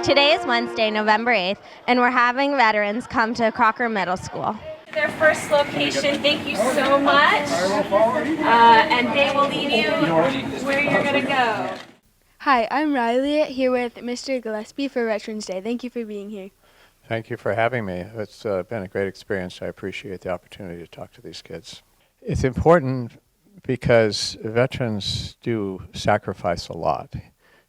Today is Wednesday, November 8th, and we're having veterans come to Crocker Middle School. Their first location, thank you so much. And they will lead you where you're going to go. Hi, I'm Riley here with Mr. Gillespie for Veterans Day. Thank you for being here. Thank you for having me. It's been a great experience. I appreciate the opportunity to talk to these kids. It's important because veterans do sacrifice a lot,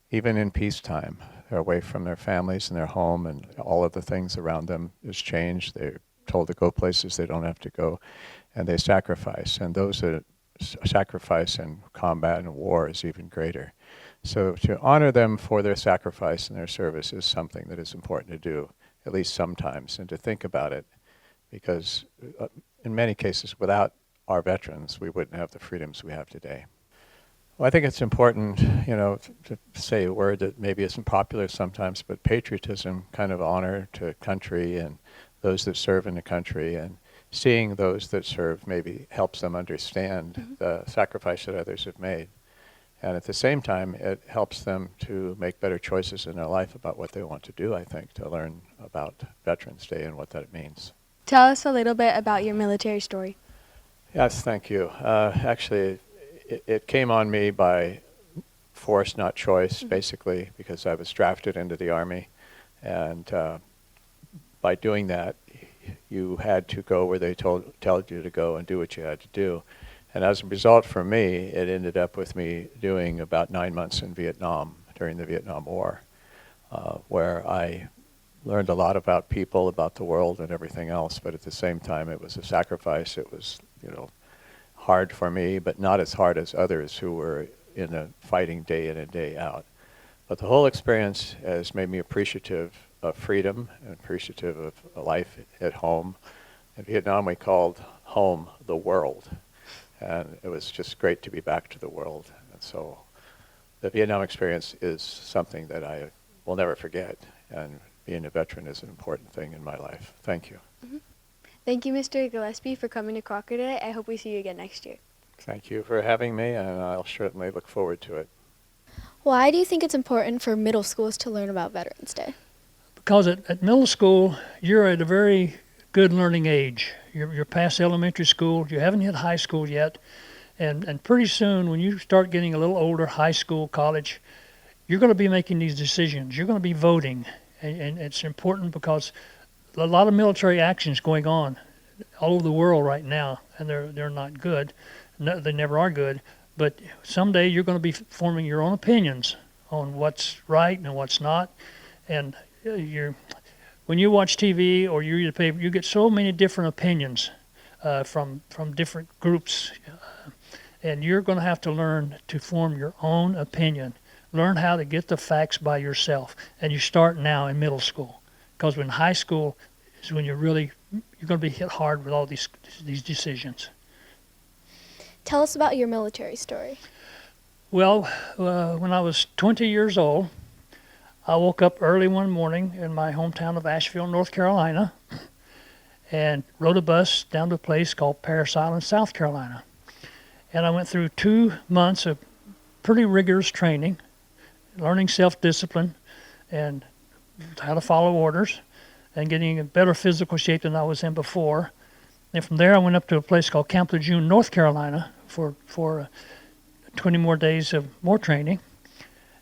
even in peacetime. They're away from their families and their home, and all of the things around them has changed. They're told to go places they don't have to go, and they sacrifice. And those that sacrifice in combat and war is even greater. So to honor them for their sacrifice and their service is something that is important to do, at least sometimes, and to think about it, because in many cases, without our veterans, we wouldn't have the freedoms we have today. Well, I think it's important, to say a word that maybe isn't popular sometimes, but patriotism, kind of honor to country and those that serve in the country, and seeing those that serve maybe helps them understand the sacrifice that others have made. And at the same time, it helps them to make better choices in their life about what they want to do, I think, to learn about Veterans Day and what that means. Tell us a little bit about your military story. Yes, thank you. Actually, it came on me by force, not choice, basically, because I was drafted into the Army. And by doing that, you had to go where they told you to go and do what you had to do. And as a result, for me, it ended up with me doing about 9 months in Vietnam during the Vietnam War, where I learned a lot about people, about the world, and everything else. But at the same time, it was a sacrifice. It was, hard for me, but not as hard as others who were in the fighting day in and day out. But the whole experience has made me appreciative of freedom and appreciative of a life at home. In Vietnam, we called home the world. And it was just great to be back to the world. And so the Vietnam experience is something that I will never forget. And being a veteran is an important thing in my life. Thank you. Thank you, Mr. Gillespie, for coming to Crocker today. I hope we see you again next year. Thank you for having me, and I'll certainly look forward to it. Why do you think it's important for middle schools to learn about Veterans Day? Because at middle school, you're at a very good learning age. You're past elementary school. You haven't hit high school yet. And pretty soon, when you start getting a little older, high school, college, you're going to be making these decisions. You're going to be voting. And it's important because a lot of military actions going on all over the world right now, and they're not good. No, they never are good. But someday you're going to be forming your own opinions on what's right and what's not. And when you watch TV or you read a paper, you get so many different opinions from different groups. And you're going to have to learn to form your own opinion. Learn how to get the facts by yourself. And you start now in middle school. Because in high school is when you're going to be hit hard with all these decisions. Tell us about your military story. Well, when I was 20 years old, I woke up early one morning in my hometown of Asheville, North Carolina, and rode a bus down to a place called Parris Island, South Carolina. And I went through 2 months of pretty rigorous training, learning self-discipline and how to follow orders, and getting in better physical shape than I was in before. And from there, I went up to a place called Camp Lejeune, North Carolina, for 20 more days of more training.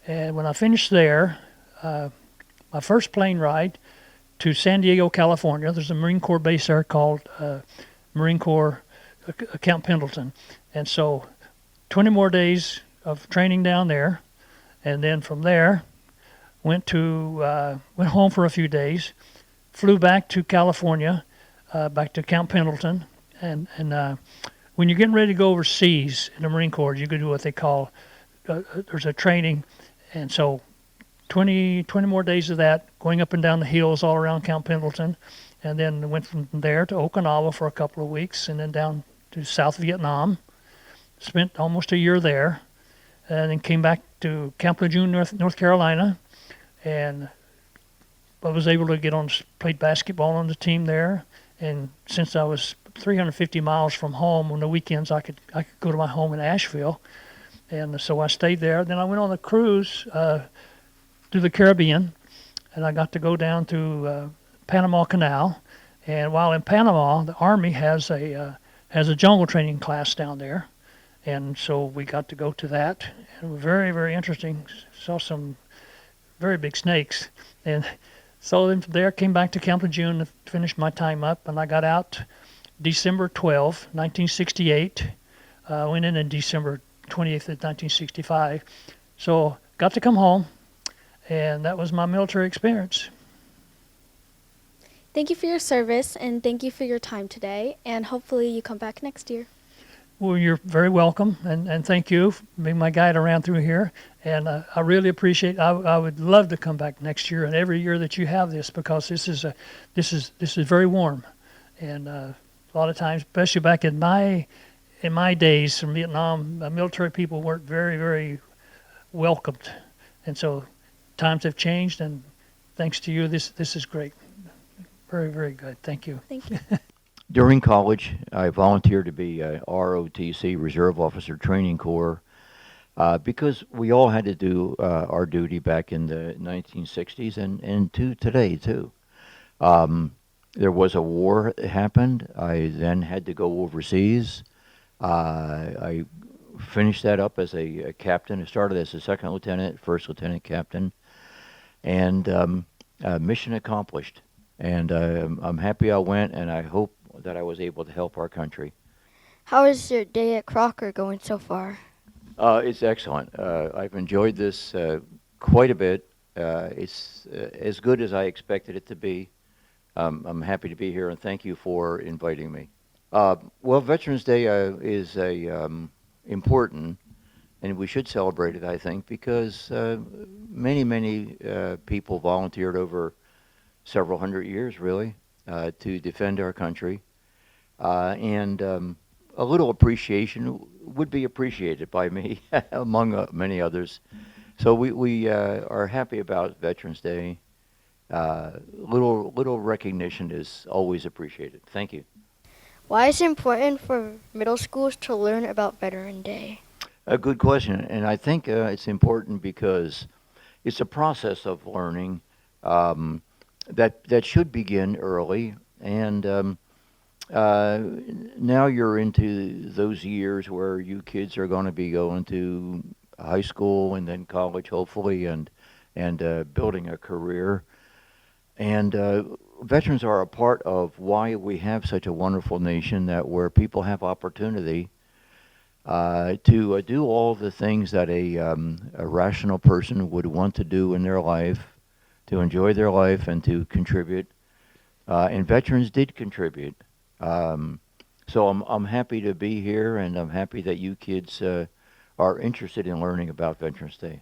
And when I finished there, my first plane ride to San Diego, California. There's a Marine Corps base there called Marine Corps Camp Pendleton. And so 20 more days of training down there. And then from there, went home for a few days, flew back to California, back to Camp Pendleton. And when you're getting ready to go overseas in the Marine Corps, you can do what they call, there's a training. And so 20 more days of that, going up and down the hills all around Camp Pendleton, and then went from there to Okinawa for a couple of weeks, and then down to South Vietnam. Spent almost a year there, and then came back to Camp Lejeune, North Carolina, and I was able to played basketball on the team there. And since I was 350 miles from home, on the weekends I could go to my home in Asheville, and so I stayed there. Then I went on a cruise to the Caribbean, and I got to go down to Panama Canal. And while in Panama, the Army has a jungle training class down there, and so we got to go to that. It was very, very interesting. Saw some very big snakes, and so then from there came back to Camp Lejeune to finish my time up, and I got out December 12, 1968. Went in December 28th of 1965. So got to come home, and that was my military experience. Thank you for your service, and thank you for your time today, and hopefully you come back next year. Well, you're very welcome, and thank you for being my guide around through here. And I really appreciate. I would love to come back next year and every year that you have this, because this is very warm, and a lot of times, especially back in my days from Vietnam, military people weren't very, very welcomed, and so times have changed. And thanks to you, this is great. Very, very good. Thank you. Thank you. During college, I volunteered to be a ROTC, Reserve Officer Training Corps, because we all had to do our duty back in the 1960s and to today, too. There was a war that happened. I then had to go overseas. I finished that up as a captain. I started as a second lieutenant, first lieutenant captain, and mission accomplished. And I'm happy I went, and I hope that I was able to help our country. How is your day at Crocker going so far? It's excellent. I've enjoyed this quite a bit. It's as good as I expected it to be. I'm happy to be here, and thank you for inviting me. Well, Veterans Day is important, and we should celebrate it, I think, because many people volunteered over several hundred years, really, to defend our country. And a little appreciation would be appreciated by me, among many others. So we are happy about Veterans Day. Little recognition is always appreciated. Thank you. Why is it important for middle schools to learn about Veterans Day? A good question, and I think it's important because it's a process of learning that should begin early, and now you're into those years where you kids are going to be going to high school and then college, hopefully, and building a career. And veterans are a part of why we have such a wonderful nation, that where people have opportunity to do all the things that a rational person would want to do in their life, to enjoy their life and to contribute. And veterans did contribute. So I'm happy to be here, and I'm happy that you kids are interested in learning about Veterans Day.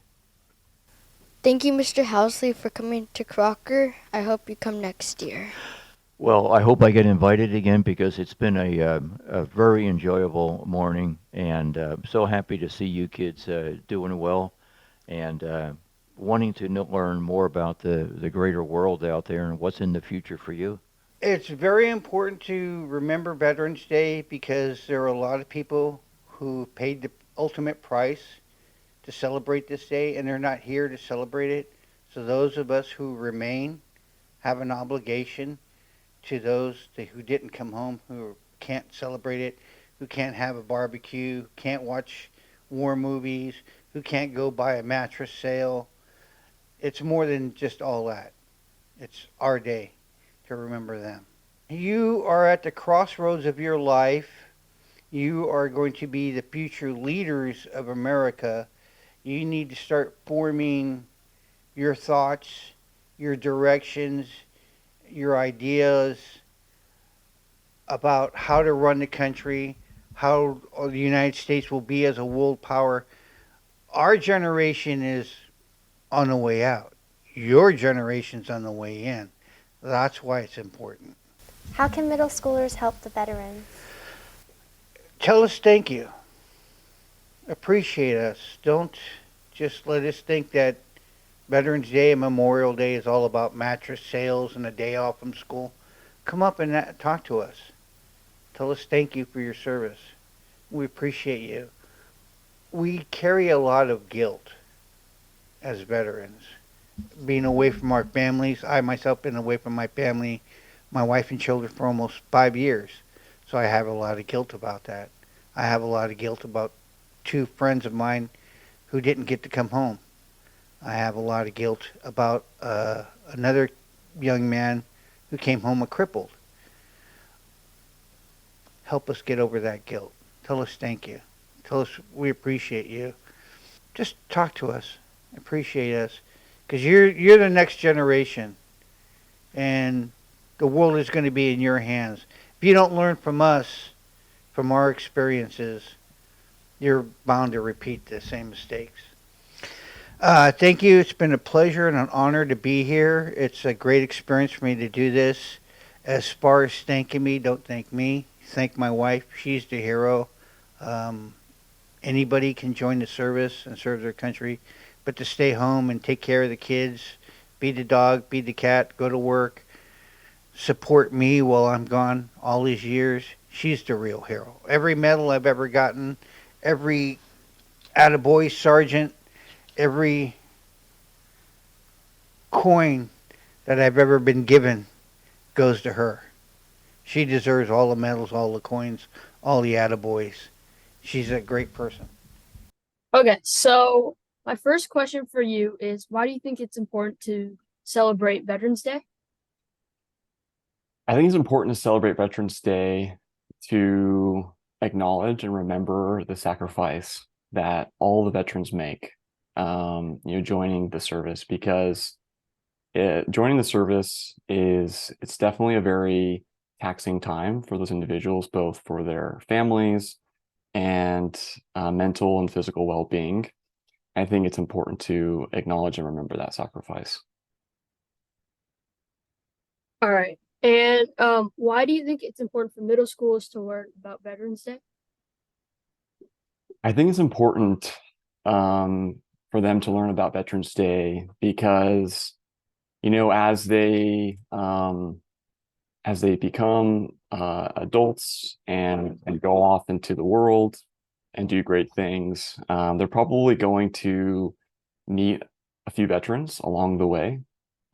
Thank you, Mr. Housley, for coming to Crocker. I hope you come next year. Well, I hope I get invited again, because it's been a very enjoyable morning, and so happy to see you kids doing well and wanting to learn more about the greater world out there and what's in the future for you. It's very important to remember Veterans Day, because there are a lot of people who paid the ultimate price to celebrate this day, and they're not here to celebrate it. So those of us who remain have an obligation to those who didn't come home, who can't celebrate it, who can't have a barbecue, can't watch war movies, who can't go buy a mattress sale. It's more than just all that. It's our day to remember them. You are at the crossroads of your life. You are going to be the future leaders of America. You need to start forming your thoughts, your directions, your ideas about how to run the country, how the United States will be as a world power. Our generation is on the way out. Your generation's on the way in. That's why it's important. How can middle schoolers help the veterans? Tell us thank you. Appreciate us. Don't just let us think that Veterans Day and Memorial Day is all about mattress sales and a day off from school. Come up and talk to us. Tell us thank you for your service. We appreciate you. We carry a lot of guilt as veterans, being away from our families. I myself been away from my family, my wife and children for almost 5 years. So I have a lot of guilt about that. I have a lot of guilt about two friends of mine who didn't get to come home. I have a lot of guilt about another young man who came home a crippled. Help us get over that guilt. Tell us thank you. Tell us we appreciate you. Just talk to us. Appreciate us. Because you're the next generation. And the world is going to be in your hands. If you don't learn from us, from our experiences, you're bound to repeat the same mistakes. Thank you. It's been a pleasure and an honor to be here. It's a great experience for me to do this. As far as thanking me, don't thank me. Thank my wife. She's the hero. Anybody can join the service and serve their country, but to stay home and take care of the kids, feed the dog, feed the cat, go to work, support me while I'm gone all these years, she's the real hero. Every medal I've ever gotten, every attaboy sergeant, every coin that I've ever been given goes to her. She deserves all the medals, all the coins, all the attaboys. She's a great person. Okay, so my first question for you is why do you think it's important to celebrate Veterans Day? I think it's important to celebrate Veterans Day to acknowledge and remember the sacrifice that all the veterans make, joining the service, because joining the service it's definitely a very taxing time for those individuals, both for their families and mental and physical well-being. I think it's important to acknowledge and remember that sacrifice. All right. And why do you think it's important for middle schools to learn about Veterans Day? I think it's important for them to learn about Veterans Day because, as they become adults and go off into the world and do great things, they're probably going to meet a few veterans along the way.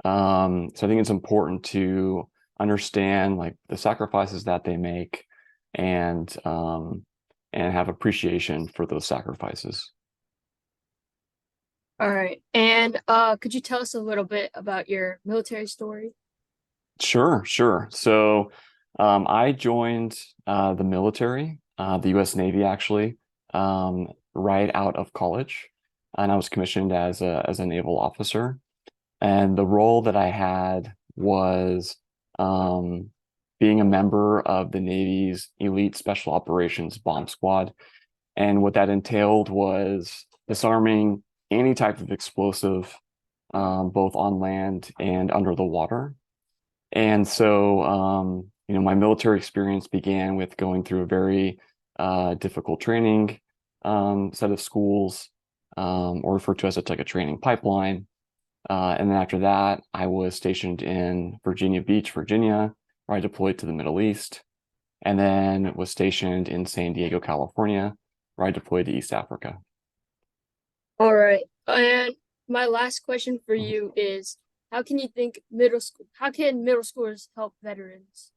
So I think it's important to understand like the sacrifices that they make and have appreciation for those sacrifices. All right. And could you tell us a little bit about your military story? Sure. So I joined the military, the U.S. Navy actually, right out of college, and I was commissioned as a naval officer. And the role that I had was being a member of the Navy's Elite Special Operations Bomb Squad. And what that entailed was disarming any type of explosive, both on land and under the water. And so, my military experience began with going through a very difficult training set of schools, or referred to as a training pipeline. And then after that, I was stationed in Virginia Beach, Virginia, where I deployed to the Middle East, and then was stationed in San Diego, California, where I deployed to East Africa. All right. And my last question for you is, how can middle schoolers help veterans?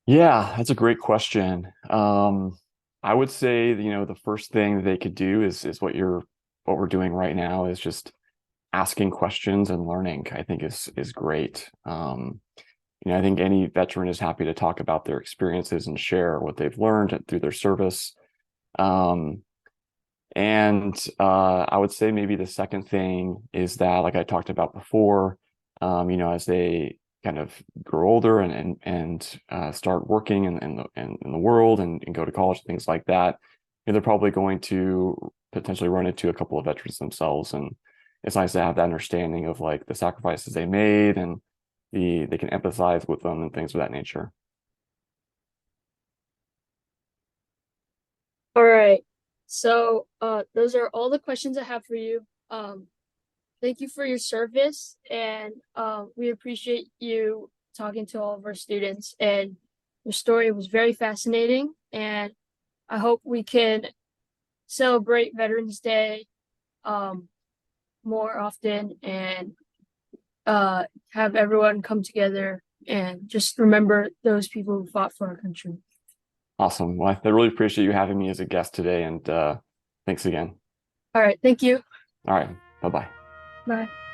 Yeah, that's a great question. I would say, the first thing that they could do is what we're doing right now, is just asking questions and learning. I think is great. I think any veteran is happy to talk about their experiences and share what they've learned through their service. And I would say maybe the second thing is that, like I talked about before, as they kind of grow older and start working in the world and go to college, things like that, they're probably going to potentially run into a couple of veterans themselves. And it's nice to have that understanding of like the sacrifices they made, and they can empathize with them and things of that nature. All right. So those are all the questions I have for you. Thank you for your service, and we appreciate you talking to all of our students. And your story was very fascinating, and I hope we can celebrate Veterans Day more often and have everyone come together and just remember those people who fought for our country. Awesome. Well, I really appreciate you having me as a guest today, and thanks again. All right, thank you. All right. Bye-bye. Bye.